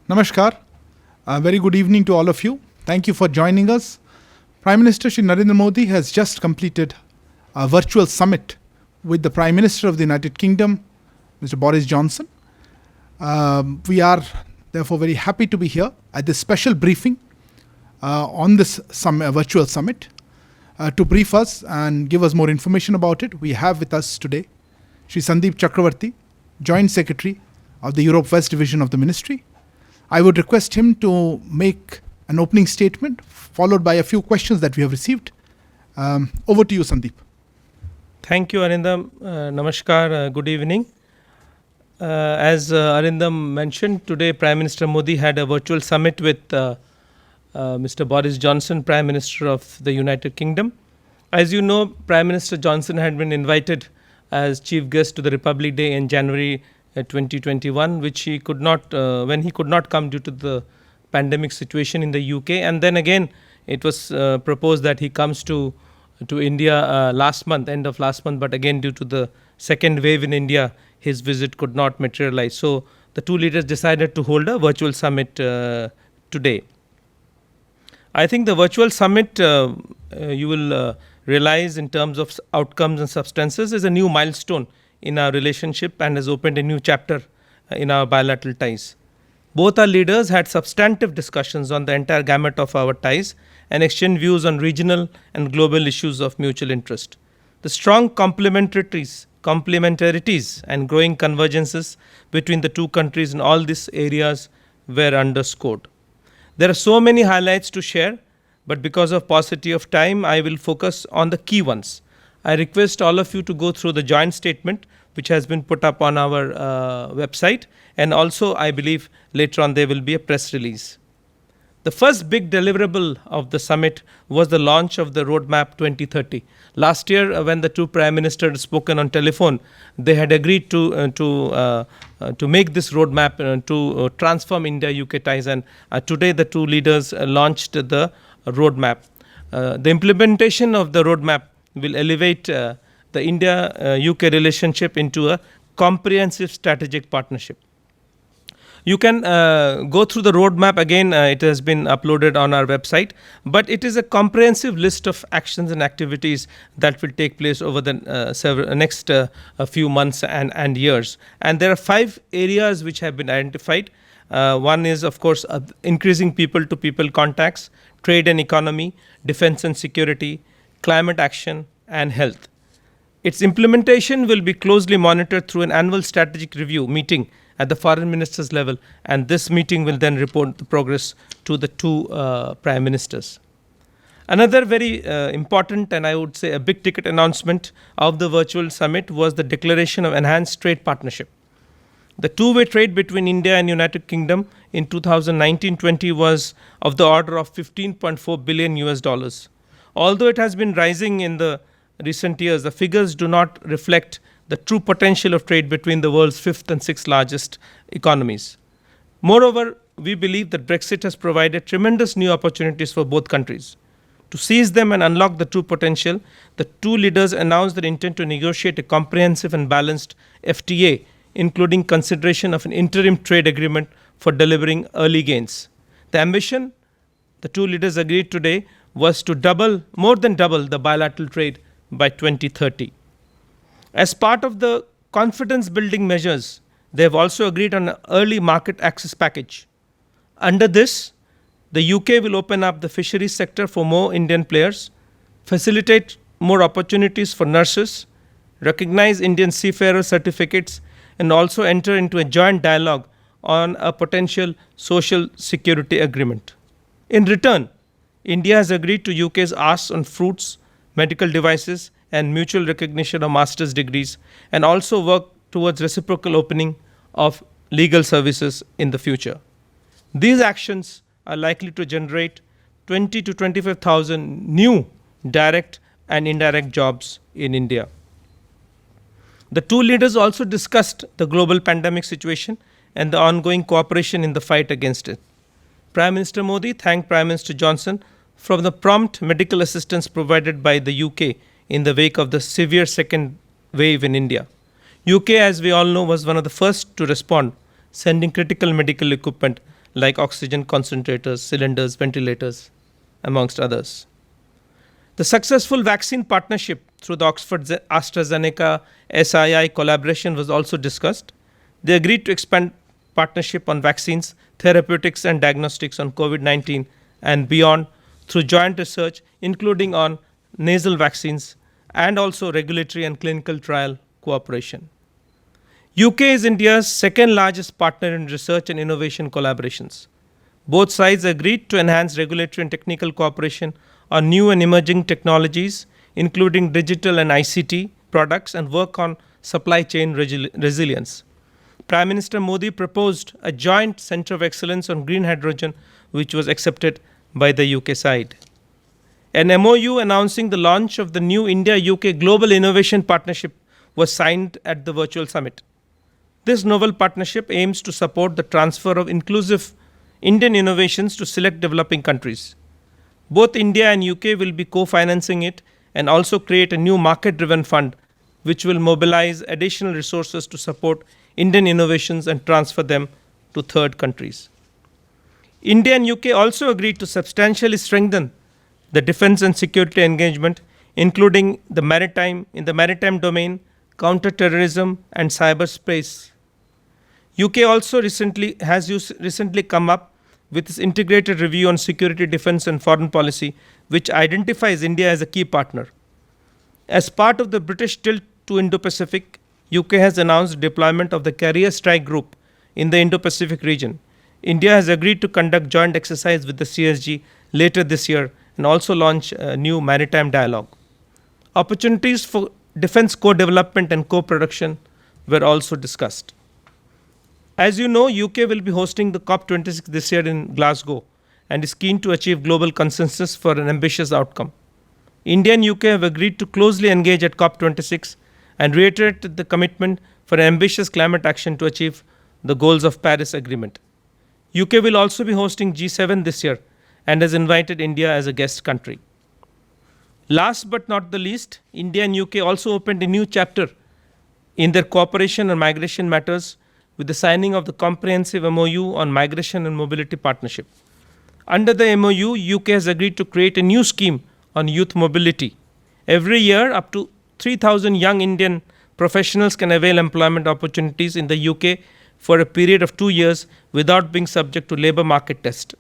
Namaskar. Very good evening to all of you. Thank you for joining us. Prime Minister Shri Narendra Modi has just completed a virtual summit with the Prime Minister of the United Kingdom, Mr. Boris Johnson. We are therefore very happy to be here at this special briefing on this virtual summit. To brief us and give us more information about it, we have with us today Shri Sandeep Chakravarti, Joint Secretary of the Europe West Division of the Ministry. I would request him to make an opening statement, followed by a few questions that we have received. Over to you, Sandeep. Thank you, Arindam. Namaskar, good evening. As Arindam mentioned, today Prime Minister Modi had a virtual summit with Mr. Boris Johnson, Prime Minister of the United Kingdom. As you know, Prime Minister Johnson had been invited as chief guest to the Republic Day in January 2021, which he could not, when he could not come due to the pandemic situation in the UK. And then again, it was proposed that he comes to India last month, end of last month, but again due to the second wave in India, his visit could not materialize. So the two leaders decided to hold a virtual summit today. I think the virtual summit, you will realize in terms of outcomes and substances, is a new milestone in our relationship and has opened a new chapter in our bilateral ties. Both our leaders had substantive discussions on the entire gamut of our ties and exchanged views on regional and global issues of mutual interest. The strong complementarities and growing convergences between the two countries in all these areas were underscored. There are so many highlights to share, but because of paucity of time, I will focus on the key ones. I request all of you to go through the joint statement which has been put up on our website, and also I believe later on there will be a press release. The first big deliverable of the summit was the launch of the Roadmap 2030. Last year, when the two prime ministers spoken on telephone, they had agreed to make this roadmap to transform India-UK ties, and today the two leaders launched the roadmap. The implementation of the roadmap will elevate the India-UK relationship into a comprehensive strategic partnership. You can go through the roadmap again, it has been uploaded on our website, but it is a comprehensive list of actions and activities that will take place over the next few months and years. And there are 5 areas which have been identified. One is, of course, increasing people-to-people contacts, trade and economy, defense and security, climate action, and health. Its implementation will be closely monitored through an annual strategic review meeting at the foreign ministers level, and this meeting will then report the progress to the two prime ministers. Another very important, and I would say a big ticket announcement of the virtual summit was the declaration of enhanced trade partnership. The two-way trade between India and United Kingdom in 2019-20 was of the order of $15.4 billion. Although it has been rising in the recent years, the figures do not reflect the true potential of trade between the world's 5th and 6th largest economies. Moreover, we believe that Brexit has provided tremendous new opportunities for both countries. To seize them and unlock the true potential, the two leaders announced their intent to negotiate a comprehensive and balanced FTA, including consideration of an interim trade agreement for delivering early gains. The ambition, the two leaders agreed today, was to more than double the bilateral trade by 2030. As part of the confidence building measures, they have also agreed on an early market access package. Under this, the UK will open up the fisheries sector for more Indian players, facilitate more opportunities for nurses, recognize Indian seafarer certificates, and also enter into a joint dialogue on a potential social security agreement. In return, India has agreed to UK's asks on fruits, medical devices, and mutual recognition of master's degrees, and also work towards reciprocal opening of legal services in the future. These actions are likely to generate 20 to 25,000 new direct and indirect jobs in India. The two leaders also discussed the global pandemic situation and the ongoing cooperation in the fight against it. Prime Minister Modi thanked Prime Minister Johnson for the prompt medical assistance provided by the UK in the wake of the severe second wave in India. UK, as we all know, was one of the first to respond, sending critical medical equipment like oxygen concentrators, cylinders, ventilators, amongst others. The successful vaccine partnership through the Oxford AstraZeneca SII collaboration was also discussed. They agreed to expand partnership on vaccines, therapeutics, and diagnostics on COVID 19 and beyond through joint research, including on nasal vaccines and also regulatory and clinical trial cooperation. UK is India's second largest partner in research and innovation collaborations. Both sides agreed to enhance regulatory and technical cooperation on new and emerging technologies, including digital and ICT products, and work on supply chain resilience. Prime Minister Modi proposed a joint Centre of Excellence on Green Hydrogen, which was accepted by the UK side. An MOU announcing the launch of the new India-UK Global Innovation Partnership was signed at the virtual summit. This novel partnership aims to support the transfer of inclusive Indian innovations to select developing countries. Both India and UK will be co-financing it and also create a new market-driven fund which will mobilize additional resources to support Indian innovations and transfer them to third countries. India and UK also agreed to substantially strengthen the defense and security engagement, including the maritime domain, counter-terrorism, and cyberspace. UK also has recently come up with its integrated review on security, defense, and foreign policy, which identifies India as a key partner. As part of the British tilt to Indo-Pacific, UK has announced deployment of the Carrier Strike Group in the Indo-Pacific region. India has agreed to conduct joint exercise with the CSG later this year and also launch a new maritime dialogue. Opportunities for defense co-development and co-production were also discussed. As you know, UK will be hosting the COP26 this year in Glasgow and is keen to achieve global consensus for an ambitious outcome. India and UK have agreed to closely engage at COP26 and reiterated the commitment for an ambitious climate action to achieve the goals of Paris Agreement. UK will also be hosting G7 this year and has invited India as a guest country. Last but not the least, India and UK also opened a new chapter in their cooperation on migration matters with the signing of the comprehensive MOU on migration and mobility partnership. Under the MOU, UK has agreed to create a new scheme on youth mobility. Every year, up to 3,000 young Indian professionals can avail employment opportunities in the UK for a period of 2 years without being subject to labour market test.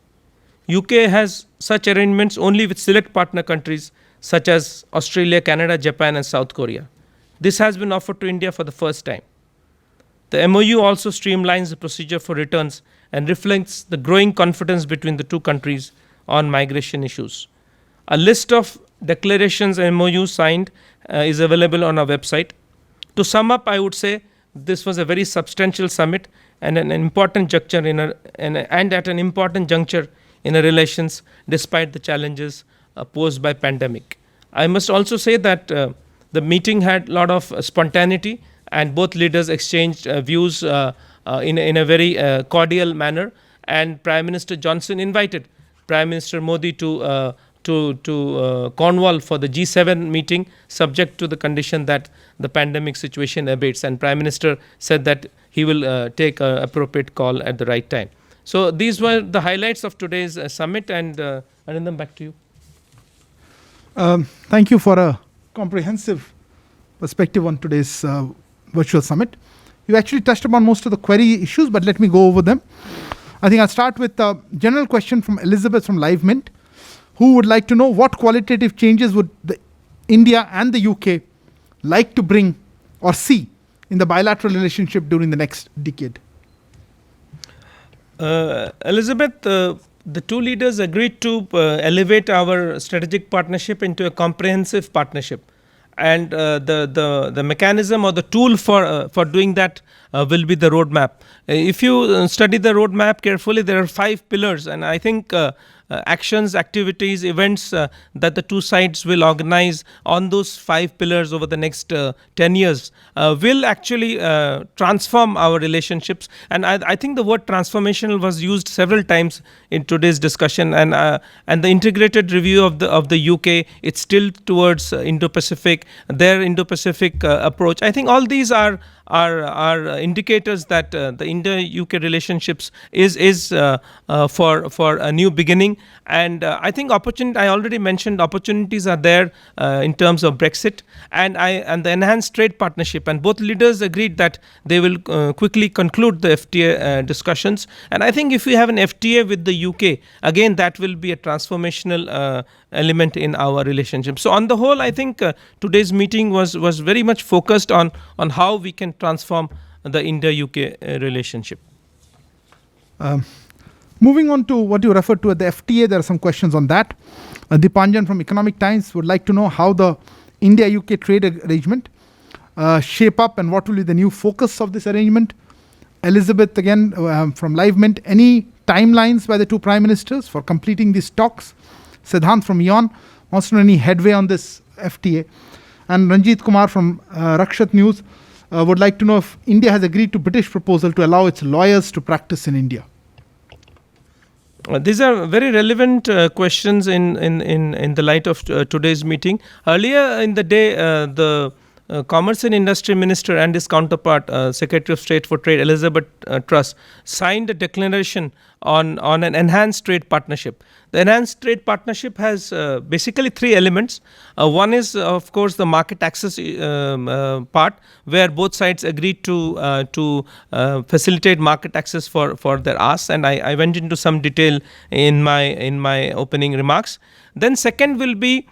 UK has such arrangements only with select partner countries such as Australia, Canada, Japan, and South Korea. This has been offered to India for the first time. The MOU also streamlines the procedure for returns and reflects the growing confidence between the two countries on migration issues. A list of declarations and MOUs signed is available on our website. To sum up, I would say this was a very substantial summit and an important juncture at an important juncture in our relations despite the challenges posed by pandemic. I must also say that the meeting had a lot of spontaneity and both leaders exchanged views in a very cordial manner, and Prime Minister Johnson invited Prime Minister Modi to Cornwall for the G7 meeting, subject to the condition that the pandemic situation abates, and Prime Minister said that he will take an appropriate call at the right time. So these were the highlights of today's summit, and Arindam, back to you. Thank you for a comprehensive perspective on today's virtual summit. You actually touched upon most of the query issues, but let me go over them. I think I'll start with a general question from Elizabeth from Live Mint, who would like to know what qualitative changes would India and the UK like to bring or see in the bilateral relationship during the next decade. Elizabeth, the two leaders agreed to elevate our strategic partnership into a comprehensive partnership. And the mechanism or the tool for doing that will be the roadmap. If you study the roadmap carefully, there are 5 pillars, and I think actions, activities, events that the two sides will organize on those 5 pillars over the next 10 years will actually transform our relationships. And I think the word transformational was used several times in today's discussion. And the integrated review of the UK, it's still towards Indo-Pacific, their Indo-Pacific approach. I think all these are are indicators that the India-UK relationships is for a new beginning. And I think I already mentioned opportunities are there in terms of Brexit and the enhanced trade partnership. And both leaders agreed that they will quickly conclude the FTA discussions. And I think if we have an FTA with the UK, again, that will be a transformational element in our relationship. So on the whole, I think today's meeting was very much focused on how we can transform the India-UK relationship. Moving on to what you referred to at the FTA, there are some questions on that. Dipanjan from Economic Times would like to know how the India-UK trade arrangement shape up and what will be the new focus of this arrangement. Elizabeth again from Live Mint, any timelines by the two prime ministers for completing these talks? Siddhant from Eon wants to know any headway on this FTA. And Ranjit Kumar from Rakshat News would like to know if India has agreed to British proposal to allow its lawyers to practice in India. These are very relevant questions in the light of today's meeting. Earlier in the day, the Commerce and Industry Minister and his counterpart, Secretary of State for Trade, Elizabeth Truss, signed a declaration on an enhanced trade partnership. The enhanced trade partnership has basically three elements. One is, of course, the market access part, where both sides agreed to facilitate market access for their asks, and I went into some detail in my opening remarks. Then second will be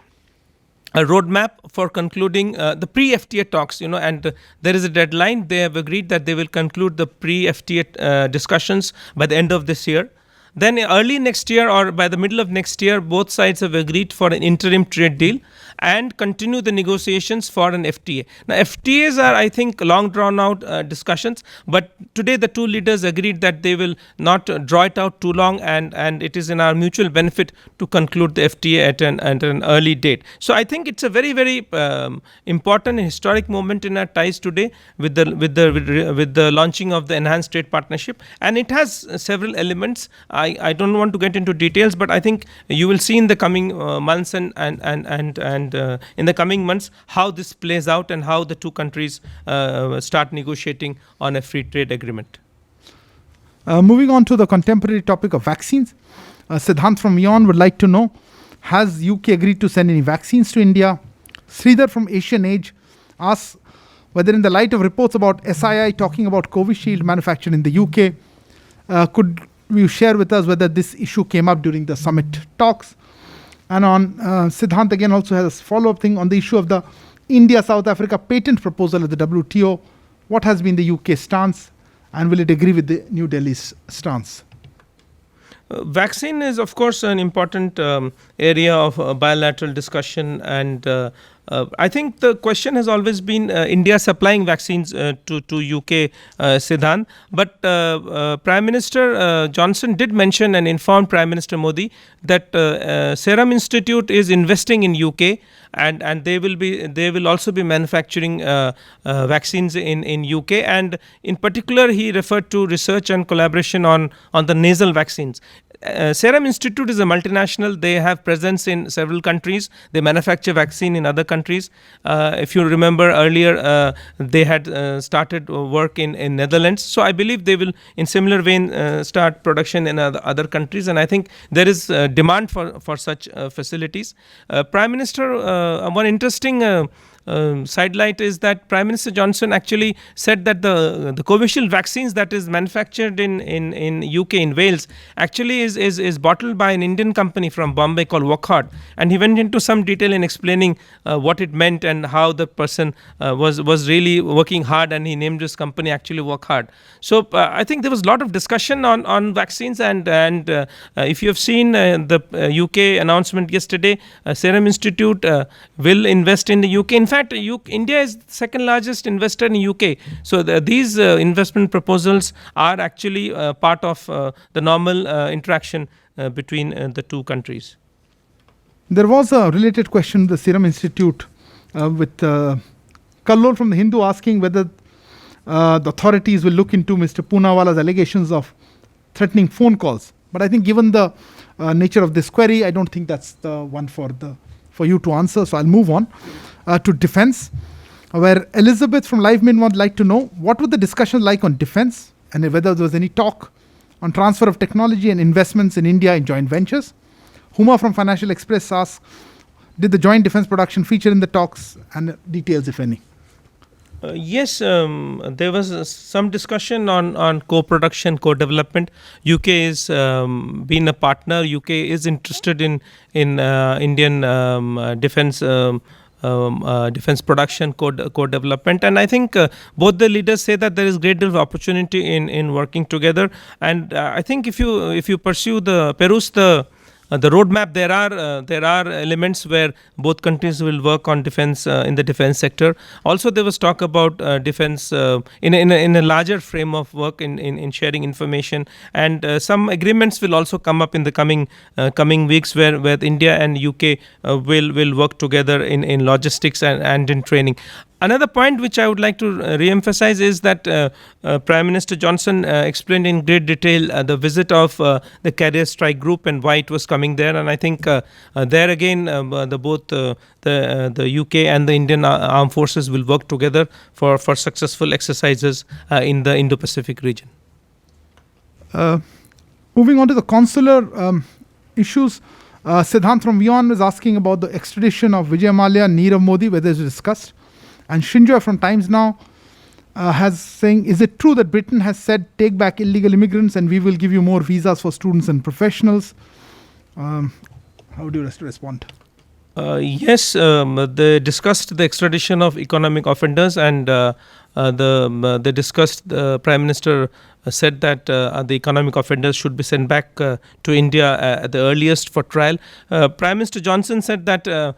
a roadmap for concluding the pre-FTA talks, and there is a deadline. They have agreed that they will conclude the pre-FTA discussions by the end of this year. Then early next year or by the middle of next year, both sides have agreed for an interim trade deal and continue the negotiations for an FTA. Now, FTAs are, I think, long drawn out discussions, but today the two leaders agreed that they will not draw it out too long, and it is in our mutual benefit to conclude the FTA at an early date. So I think it's a very, very important and historic moment in our ties today with the launching of the enhanced trade partnership, and it has several elements. I don't want to get into details, but I think you will see in the coming months and in the coming months how this plays out and how the two countries start negotiating on a free trade agreement. Moving on to the contemporary topic of vaccines, Siddhant from Eon would like to know, has UK agreed to send any vaccines to India? Sridhar from Asian Age asks whether in the light of reports about SII talking about Covishield manufactured in the UK, could you share with us whether this issue came up during the summit talks? And on Siddhant again also has a follow-up thing on the issue of the India-South Africa patent proposal at the WTO. What has been the UK stance, and will it agree with the New Delhi's stance? Vaccine is, of course, an important area of bilateral discussion, and I think the question has always been India supplying vaccines to UK, Siddhant. But Prime Minister Johnson did mention and informed Prime Minister Modi that Serum Institute is investing in UK, and they will also be manufacturing vaccines in UK. And in particular, he referred to research and collaboration on the nasal vaccines. Serum Institute is a multinational. They have presence in several countries. They manufacture vaccine in other countries. If you remember earlier, they had started work in Netherlands. So I believe they will, in similar vein, start production in other countries. And I think there is demand for such facilities. Prime Minister, one interesting sidelight is that Prime Minister Johnson actually said that the Covishield vaccines that is manufactured in UK, in Wales, actually is bottled by an Indian company from Bombay called Wockhardt, and he went into some detail in explaining what it meant and how the person was really working hard, and he named his company actually Wockhardt. So I think there was a lot of discussion on vaccines, and if you have seen the UK announcement yesterday, Serum Institute will invest in the UK. In fact, India is the second largest investor in UK. So these investment proposals are actually part of the normal interaction between the two countries. There was a related question to the Serum Institute with Kallol from the Hindu asking whether the authorities will look into Mr. Poonawala's allegations of threatening phone calls. But I think given the nature of this query, I don't think that's the one for you to answer. So I'll move on to defense. where Elizabeth from LiveMin would like to know what were the discussions like on defense and whether there was any talk on transfer of technology and investments in India in joint ventures. Huma from Financial Express asks, did the joint defense production feature in the talks, and details, if any? Yes, there was some discussion on co-production, co-development. UK is being a partner. UK is interested in Indian defense. Defense production, co-development, and I think both the leaders say that there is great deal of opportunity in working together. And I think if you peruse the roadmap, there are elements where both countries will work on defense in the defense sector. Also, there was talk about defense in a larger frame of work in sharing information, and some agreements will also come up in the coming weeks where India and UK will work together in logistics and in training. Another point which I would like to re-emphasize is that Prime Minister Johnson explained in great detail the visit of the Carrier Strike Group and why it was coming there. And I think there again, both the UK and the Indian armed forces will work together for successful exercises in the Indo-Pacific region. Moving on to the consular issues, Siddhant from Vion was asking about the extradition of Vijay Mallya and Nirav Modi, whether it was discussed. And Shinjoy from Times Now has saying, is it true that Britain has said take back illegal immigrants and we will give you more visas for students and professionals? How do you respond? Yes, they discussed the extradition of economic offenders, and they discussed, the Prime Minister said that the economic offenders should be sent back to India at the earliest for trial. Prime Minister Johnson said that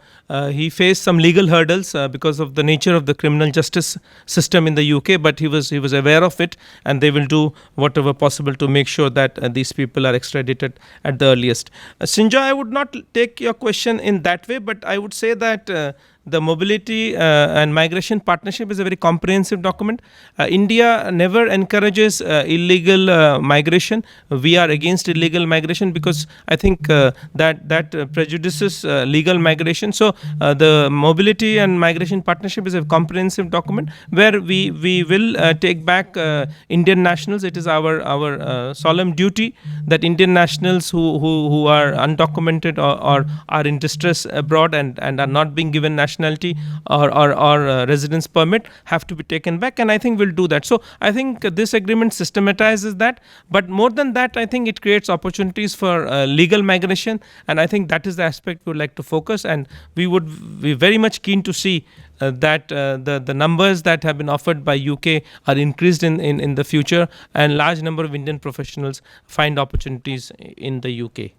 he faced some legal hurdles because of the nature of the criminal justice system in the UK, but he was aware of it, and they will do whatever possible to make sure that these people are extradited at the earliest. Sinjoy, I would not take your question in that way, but I would say that the Mobility and Migration Partnership is a very comprehensive document. India never encourages illegal migration. We are against illegal migration because I think that prejudices legal migration. So the Mobility and Migration Partnership is a comprehensive document where we will take back Indian nationals. It is our solemn duty that Indian nationals who are undocumented or are in distress abroad and are not being given nationality or residence permit have to be taken back, and I think we'll do that. So I think this agreement systematizes that, but more than that, I think it creates opportunities for legal migration, and I think that is the aspect we would like to focus, and we would be very much keen to see that the numbers that have been offered by UK are increased in the future, and large number of Indian professionals find opportunities in the UK.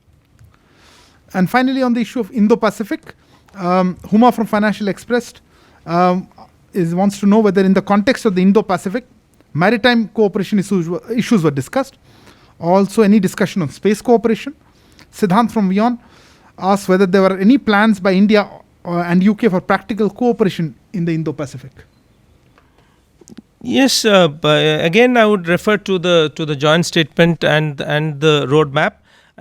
And finally, on the issue of Indo-Pacific, Huma from Financial Express wants to know whether in the context of the Indo-Pacific, maritime cooperation issues were discussed. Also, any discussion on space cooperation. Siddhant from Vion asks whether there were any plans by India and UK for practical cooperation in the Indo-Pacific. Yes, again, I would refer to the joint statement and the roadmap.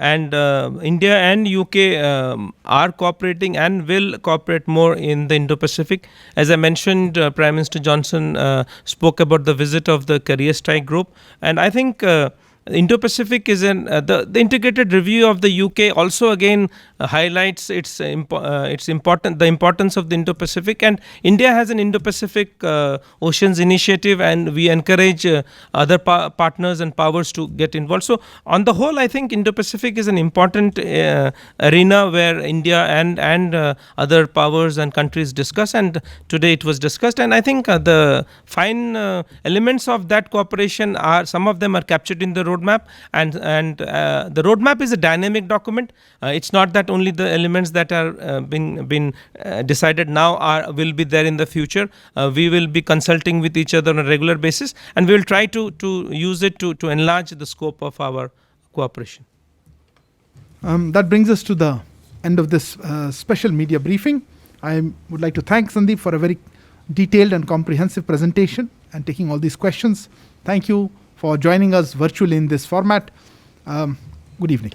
And India and UK are cooperating and will cooperate more in the Indo-Pacific. As I mentioned, Prime Minister Johnson spoke about the visit of the Carrier Strike Group, and I think Indo-Pacific is the integrated review of the UK also again highlights the importance of the Indo-Pacific, and India has an Indo-Pacific Oceans Initiative, and we encourage other partners and powers to get involved. So on the whole, I think Indo-Pacific is an important arena where India and other powers and countries discuss, and today it was discussed, and I think the fine elements of that cooperation are, some of them are captured in the roadmap, and the roadmap is a dynamic document. It's not that only the elements that are been decided now will be there in the future. We will be consulting with each other on a regular basis, and we will try to use it to enlarge the scope of our cooperation. That brings us to the end of this special media briefing. I would like to thank Sandeep for a very detailed and comprehensive presentation and taking all these questions. Thank you for joining us virtually in this format. Good evening.